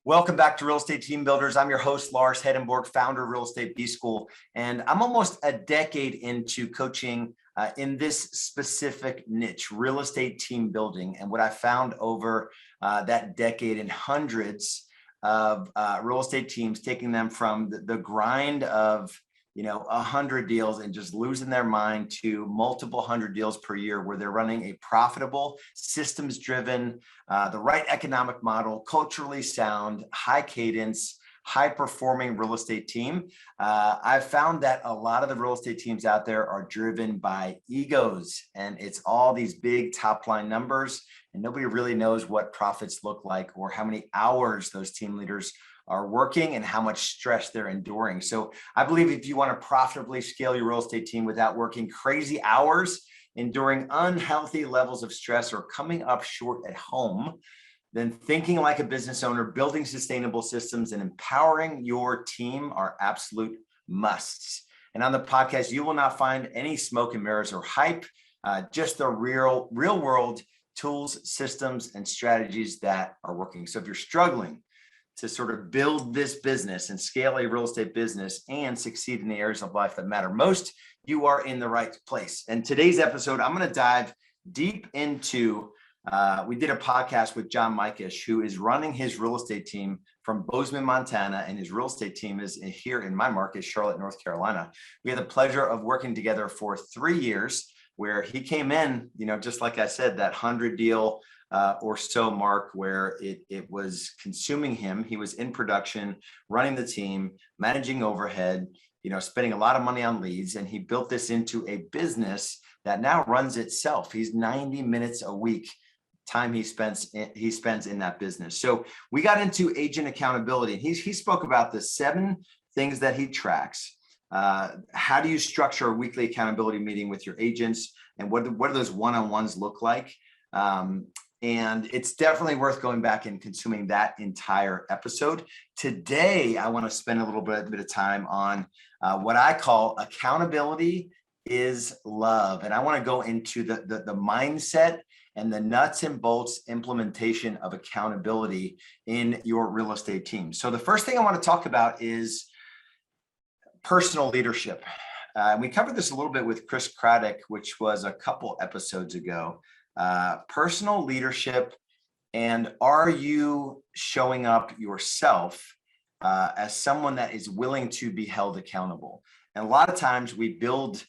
Welcome back to Real Estate Team Builders. I'm your host, Lars Hedenborg, founder of Real Estate B School. And I'm almost a decade into coaching in this specific niche, real estate team building. And what I found over that decade in hundreds of real estate teams, taking them from the grind of 100 deals and just losing their mind to multiple hundred deals per year where they're running a profitable, systems driven, the right economic model, culturally sound, high cadence, high performing real estate team. I've found that a lot of the real estate teams out there are driven by egos, and it's all these big top line numbers, and nobody really knows what profits look like or how many hours those team leaders are working and how much stress they're enduring. So I believe if you want to profitably scale your real estate team without working crazy hours, enduring unhealthy levels of stress, or coming up short at home, then thinking like a business owner, building sustainable systems, and empowering your team are absolute musts. And on the podcast, you will not find any smoke and mirrors or hype, just the real world tools, systems, and strategies that are working. So if you're struggling to sort of build this business and scale a real estate business and succeed in the areas of life that matter most, you are in the right place. And today's episode, I'm going to dive deep into, we did a podcast with John Mikish, who is running his real estate team from Bozeman, Montana, and his real estate team is here in my market, Charlotte, North Carolina. We had the pleasure of working together for 3 years, where he came in, just like I said, that 100 deal or so mark where it was consuming him. He was in production, running the team, managing overhead, spending a lot of money on leads, and he built this into a business that now runs itself. He's 90 minutes a week time he spends in that business. So we got into agent accountability. He spoke about the 7 things that he tracks. How do you structure a weekly accountability meeting with your agents, and what do those one-on-ones look like? And it's definitely worth going back and consuming that entire episode. Today, I want to spend a little bit of time on what I call accountability is love. And I want to go into the mindset and the nuts and bolts implementation of accountability in your real estate team. So the first thing I want to talk about is personal leadership. We covered this a little bit with Chris Craddock, which was a couple episodes ago. Personal leadership, and are you showing up yourself as someone that is willing to be held accountable? And a lot of times we build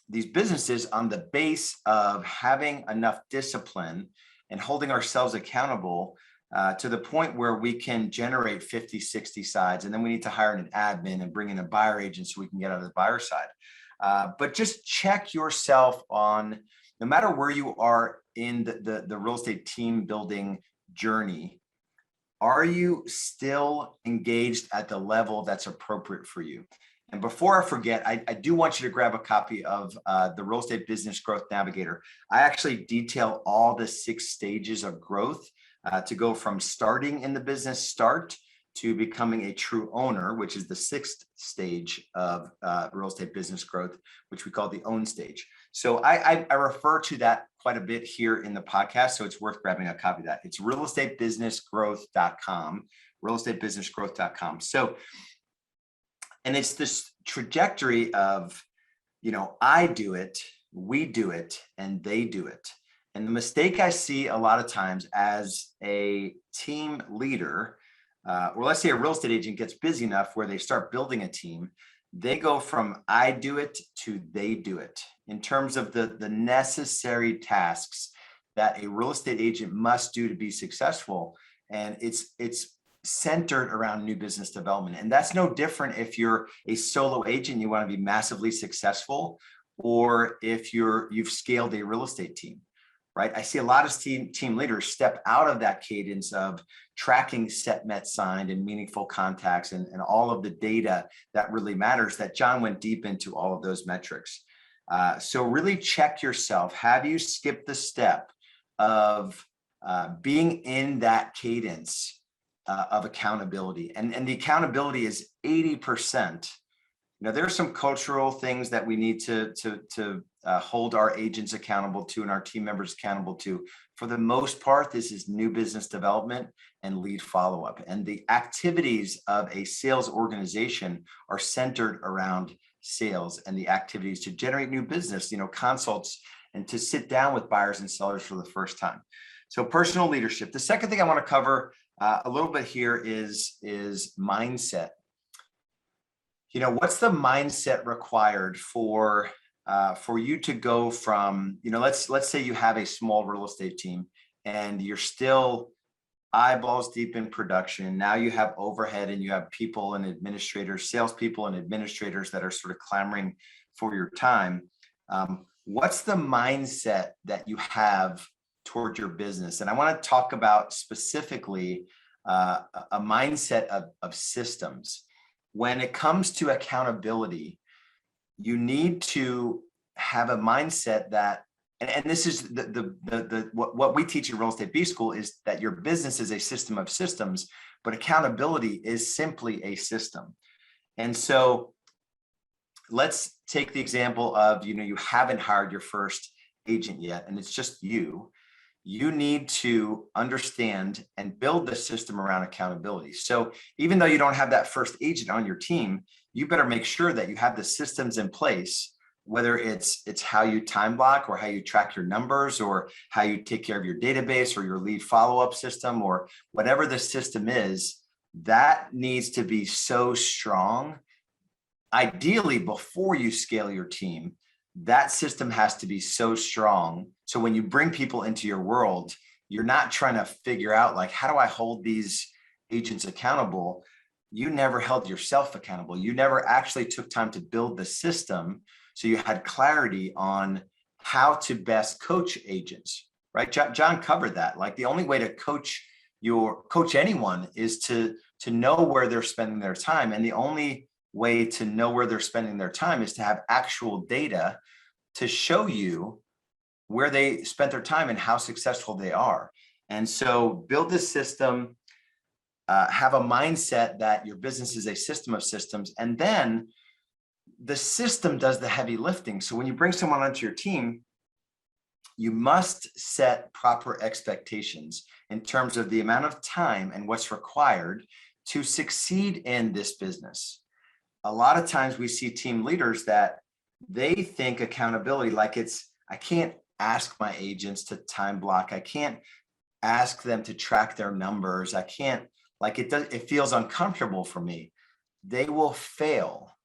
these businesses on the base of having enough discipline and holding ourselves accountable to the point where we can generate 50, 60 sides, and then we need to hire an admin and bring in a buyer agent so we can get out of the buyer side. But just check yourself on, no matter where you are in the real estate team building journey, are you still engaged at the level that's appropriate for you? And before I forget, I do want you to grab a copy of the Real Estate Business Growth Navigator. I actually detail all the 6 stages of growth to go from starting in the business to becoming a true owner, which is the 6th stage of real estate business growth, which we call the own stage. So I refer to that quite a bit here in the podcast, so it's worth grabbing a copy of that. It's realestatebusinessgrowth.com, realestatebusinessgrowth.com. So, and it's this trajectory of, I do it, we do it, and they do it. And the mistake I see a lot of times as a team leader, or let's say a real estate agent gets busy enough where they start building a team, they go from I do it to they do it in terms of the necessary tasks that a real estate agent must do to be successful. And it's centered around new business development. And that's no different if you're a solo agent, you want to be massively successful, or if you've scaled a real estate team. Right? I see a lot of team leaders step out of that cadence of tracking set, met, signed, and meaningful contacts, and all of the data that really matters, that John went deep into all of those metrics. So really check yourself. Have you skipped the step of being in that cadence of accountability? And the accountability is 80% there are some cultural things that we need to hold our agents accountable to and our team members accountable to. For the most part, this is new business development and lead follow-up. And the activities of a sales organization are centered around sales and the activities to generate new business, consults, and to sit down with buyers and sellers for the first time. So personal leadership. The second thing I want to cover a little bit here is mindset. What's the mindset required for you to go from, let's say you have a small real estate team and you're still eyeballs deep in production. Now you have overhead and you have people and administrators, salespeople and administrators that are sort of clamoring for your time. What's the mindset that you have toward your business? And I want to talk about specifically a mindset of systems. When it comes to accountability, you need to have a mindset that, and this is what we teach in Real Estate B School, is that your business is a system of systems, but accountability is simply a system. And so let's take the example of, you haven't hired your first agent yet, and it's just you. You need to understand and build the system around accountability. So even though you don't have that first agent on your team, you better make sure that you have the systems in place, whether it's how you time block or how you track your numbers or how you take care of your database or your lead follow-up system or whatever the system is, that needs to be so strong. Ideally, before you scale your team, that system has to be so strong. So when you bring people into your world, you're not trying to figure out, like, how do I hold these agents accountable? You never held yourself accountable. You never actually took time to build the system. So you had clarity on how to best coach agents, right? John covered that. Like, the only way to coach anyone is to know where they're spending their time. And the only way to know where they're spending their time is to have actual data to show you where they spent their time and how successful they are. And so build this system, have a mindset that your business is a system of systems, and then the system does the heavy lifting. So when you bring someone onto your team, you must set proper expectations in terms of the amount of time and what's required to succeed in this business. A lot of times we see team leaders that they think accountability like I can't ask my agents to time block. I can't ask them to track their numbers. I can't, it feels uncomfortable for me. They will fail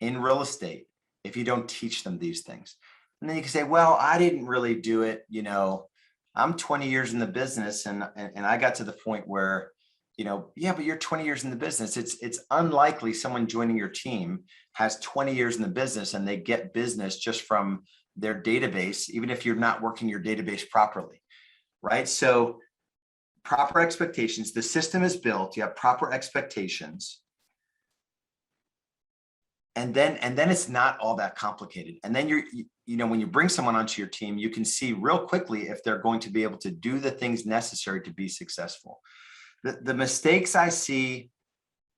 in real estate if you don't teach them these things. And then you can say, well, I didn't really do it. I'm 20 years in the business and I got to the point where, yeah, but you're 20 years in the business. It's unlikely someone joining your team has 20 years in the business and they get business just from their database, even if you're not working your database properly, right? So proper expectations, the system is built, you have proper expectations. And then it's not all that complicated. And then when you bring someone onto your team, you can see real quickly if they're going to be able to do the things necessary to be successful. The mistakes I see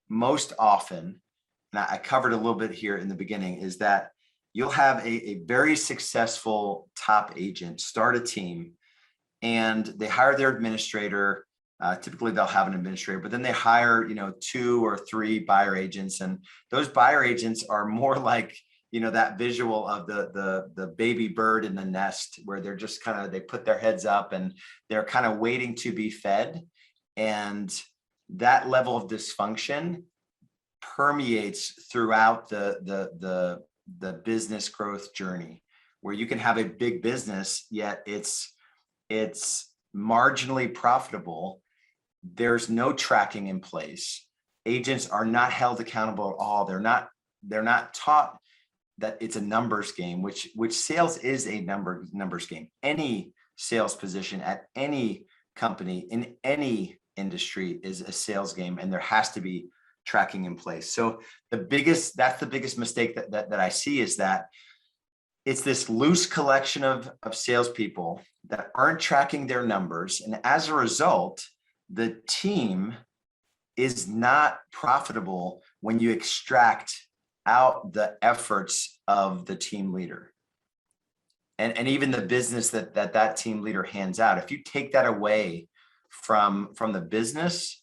most often, and I covered a little bit here in the beginning, is that you'll have a very successful top agent start a team and they hire their administrator. Typically they'll have an administrator, but then they hire, 2 or 3 buyer agents. And those buyer agents are more like, that visual of the baby bird in the nest, where they're just they put their heads up and they're kind of waiting to be fed. And that level of dysfunction permeates throughout the business growth journey, where you can have a big business, yet it's marginally profitable. There's no tracking in place. Agents are not held accountable at all. They're not taught that it's a numbers game, which sales is a numbers game. Any sales position at any company in any industry is a sales game, and there has to be tracking in place. So that's the biggest mistake that I see, is that it's this loose collection of salespeople that aren't tracking their numbers. And as a result, the team is not profitable when you extract without the efforts of the team leader. And even the business that team leader hands out. If you take that away from the business,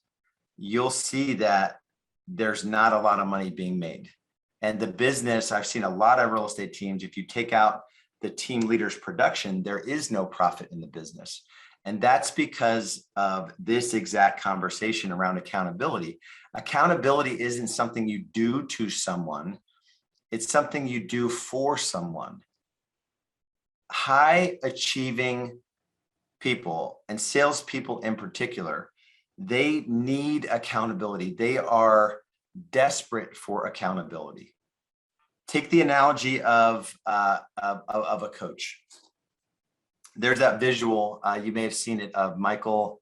you'll see that there's not a lot of money being made. And the business, I've seen a lot of real estate teams, if you take out the team leader's production, there is no profit in the business. And that's because of this exact conversation around accountability. Accountability isn't something you do to someone, it's something you do for someone. High achieving people, and salespeople in particular, they need accountability. They are desperate for accountability. Take the analogy of a coach. There's that visual, you may have seen it, of Michael.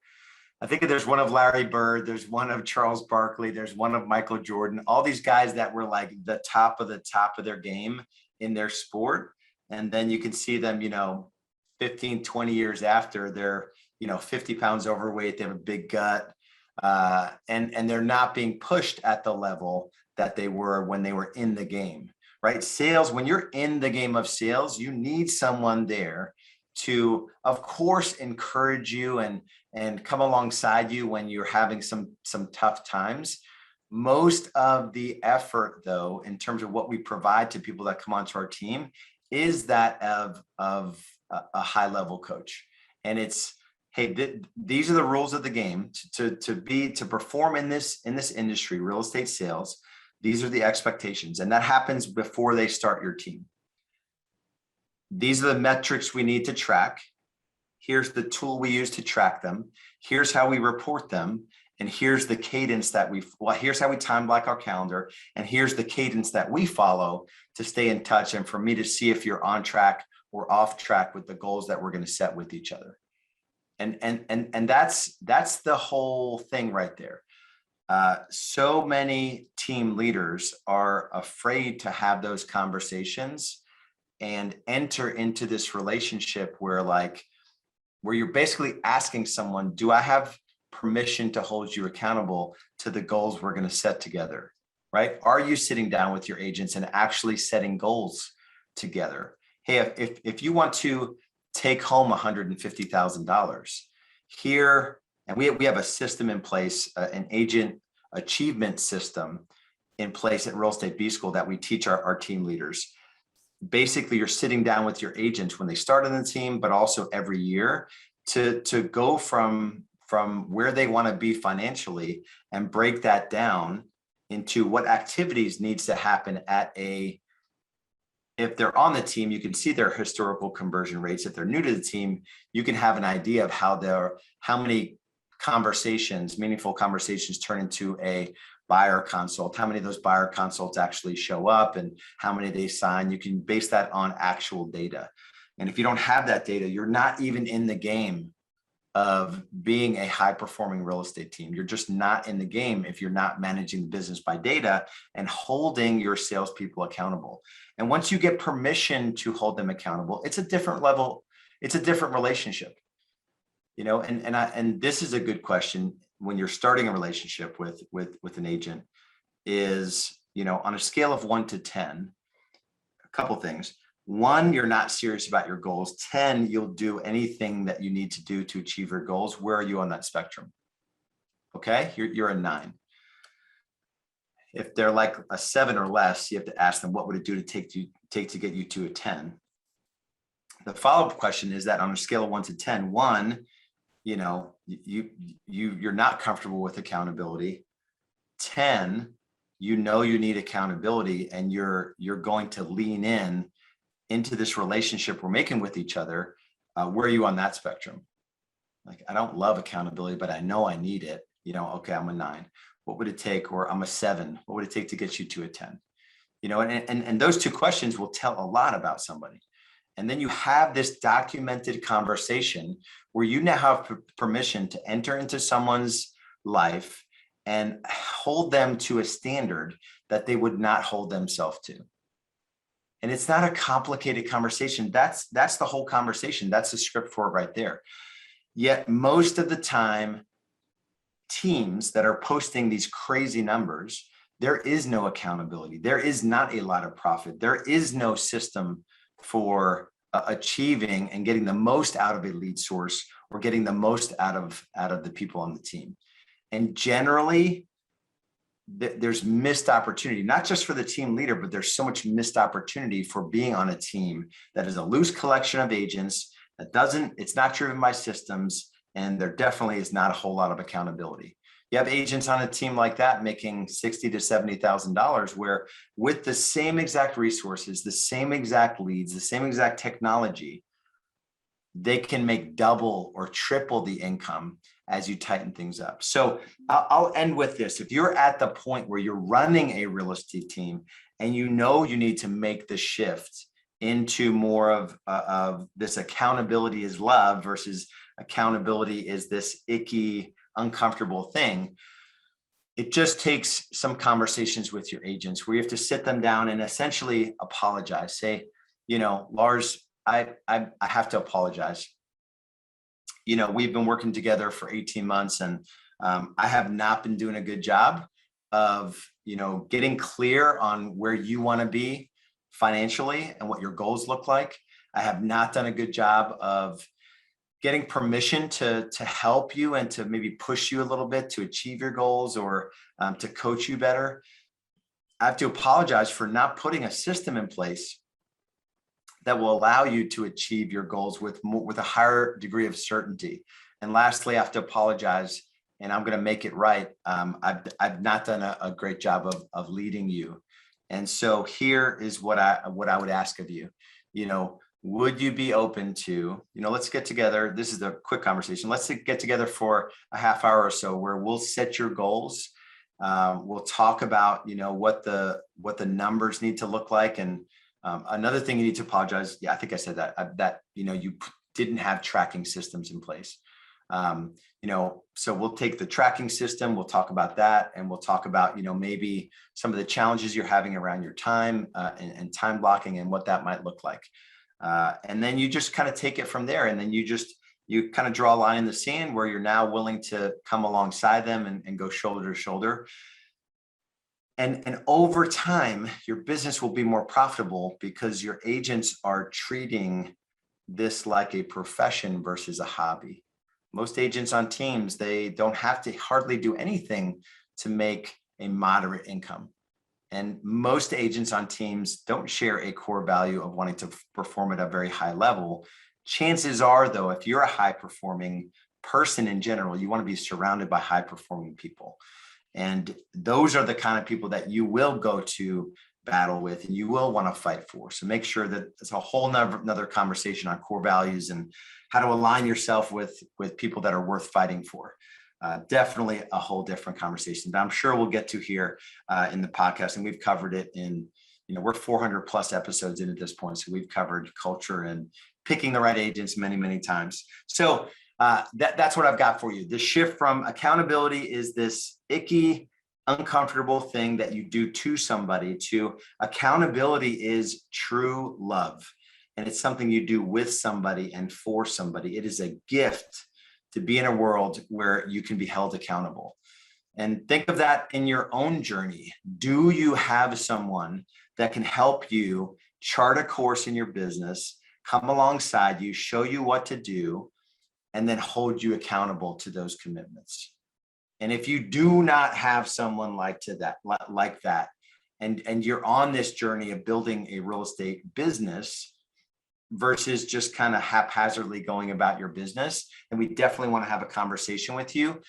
I think there's one of Larry Bird, there's one of Charles Barkley, there's one of Michael Jordan, all these guys that were like the top of their game in their sport. And then you can see them, 15, 20 years after, they're, 50 pounds overweight, they have a big gut, and they're not being pushed at the level that they were when they were in the game, right? Sales, when you're in the game of sales, you need someone there to, of course, encourage you and come alongside you when you're having some tough times. Most of the effort, though, in terms of what we provide to people that come onto our team, is that of a high level coach. And it's, hey, these are the rules of the game to perform in this industry, real estate sales. These are the expectations, and that happens before they start your team. These are the metrics we need to track. Here's the tool we use to track them. Here's how we report them. And here's the cadence that here's how we time block our calendar. And here's the cadence that we follow to stay in touch, and for me to see if you're on track or off track with the goals that we're going to set with each other. And that's the whole thing right there. So many team leaders are afraid to have those conversations and enter into this relationship where you're basically asking someone, do I have permission to hold you accountable to the goals we're going to set together, right? Are you sitting down with your agents and actually setting goals together? Hey, if you want to take home $150,000 here, and we have a system in place, an agent achievement system in place at Real Estate B School that we teach our team leaders. Basically, you're sitting down with your agents when they start on the team, but also every year to go from where they want to be financially and break that down into what activities needs to happen if they're on the team, you can see their historical conversion rates. If they're new to the team, you can have an idea of how many conversations, meaningful conversations, turn into a buyer consult, how many of those buyer consults actually show up and how many they sign. You can base that on actual data. And if you don't have that data, you're not even in the game of being a high performing real estate team. You're just not in the game if you're not managing the business by data and holding your salespeople accountable. And once you get permission to hold them accountable, it's a different level. It's a different relationship, and this is a good question when you're starting a relationship with an agent is, on a scale of 1 to 10, a couple things. 1, you're not serious about your goals. 10, you'll do anything that you need to do to achieve your goals. Where are you on that spectrum? Okay, you're a 9. If they're like a 7 or less, you have to ask them, what would it do to take to get you to a 10? The follow-up question is that on a scale of 1 to 10, 1, you're not comfortable with accountability. 10, you need accountability, and you're going to lean into this relationship we're making with each other. Where are you on that spectrum? Like, I don't love accountability, but I know I need it. Okay, I'm a 9. What would it take? Or I'm a 7. What would it take to get you to a 10? And those two questions will tell a lot about somebody. And then you have this documented conversation where you now have permission to enter into someone's life and hold them to a standard that they would not hold themselves to. And it's not a complicated conversation. That's the whole conversation. That's the script for it right there. Yet most of the time, teams that are posting these crazy numbers, there is no accountability. There is not a lot of profit. There is no system for achieving and getting the most out of a lead source or getting the most out of the people on the team. And generally, there's missed opportunity, not just for the team leader, but there's so much missed opportunity for being on a team that is a loose collection of agents it's not driven by systems, and there definitely is not a whole lot of accountability. You have agents on a team like that making $60,000 to $70,000, where with the same exact resources, the same exact leads, the same exact technology, they can make double or triple the income as you tighten things up. So I'll end with this. If you're at the point where you're running a real estate team and you know you need to make the shift into more of this accountability is love versus accountability is this icky, uncomfortable thing, it just takes some conversations with your agents where you have to sit them down and essentially apologize. Say, Lars, I have to apologize. We've been working together for 18 months and I have not been doing a good job of, getting clear on where you want to be financially and what your goals look like. I have not done a good job of getting permission to help you and to maybe push you a little bit to achieve your goals or to coach you better. I have to apologize for not putting a system in place that will allow you to achieve your goals with a higher degree of certainty. And lastly, I have to apologize, and I'm going to make it right. I've not done a great job of leading you. And so here is what I would ask of you. Would you be open to, let's get together. This is a quick conversation. Let's get together for a half hour or so where we'll set your goals. We'll talk about, what the numbers need to look like. And another thing you need to apologize. Yeah, I think I said that you didn't have tracking systems in place. So we'll take the tracking system, we'll talk about that, and we'll talk about, maybe some of the challenges you're having around your time and time blocking and what that might look like. And then you just kind of take it from there. And then you kind of draw a line in the sand where you're now willing to come alongside them and go shoulder to shoulder. And over time, your business will be more profitable because your agents are treating this like a profession versus a hobby. Most agents on teams, they don't have to hardly do anything to make a moderate income. And most agents on teams don't share a core value of wanting to perform at a very high level. Chances are, though, if you're a high performing person in general, you want to be surrounded by high performing people. And those are the kind of people that you will go to battle with and you will want to fight for. So make sure that it's a whole another conversation on core values and how to align yourself with people that are worth fighting for. Definitely a whole different conversation that I'm sure we'll get to here in the podcast. And we've covered it in, we're 400 plus episodes in at this point. So we've covered culture and picking the right agents many, many times. So that's what I've got for you. The shift from accountability is this icky, uncomfortable thing that you do to somebody to accountability is true love. And it's something you do with somebody and for somebody. It is a gift to be in a world where you can be held accountable. And think of that in your own journey. Do you have someone that can help you chart a course in your business, come alongside you, show you what to do, and then hold you accountable to those commitments? And if you do not have someone like that, and you're on this journey of building a real estate business versus just kind of haphazardly going about your business, and we definitely want to have a conversation with you.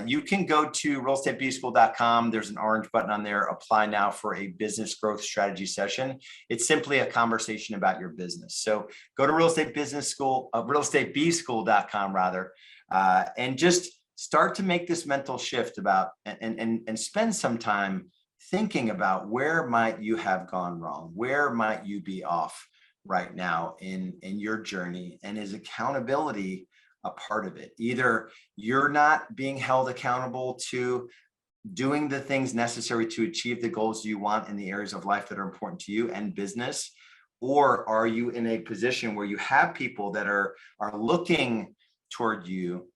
You can go to realestatebschool.com. There's an orange button on there. Apply now for a business growth strategy session. It's simply a conversation about your business. So go to realestatebschool.com rather, and just start to make this mental shift about and spend some time thinking about where might you have gone wrong, where might you be off right now in your journey, and is accountability a part of it? Either you're not being held accountable to doing the things necessary to achieve the goals you want in the areas of life that are important to you and business, or are you in a position where you have people that are looking toward you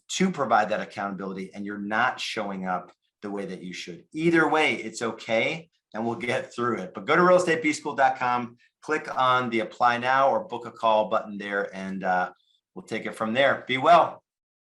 to provide that accountability and you're not showing up the way that you should. Either way, it's okay, and we'll get through it. But go to realestatebschool.com, click on the apply now or book a call button there, and we'll take it from there. Be well.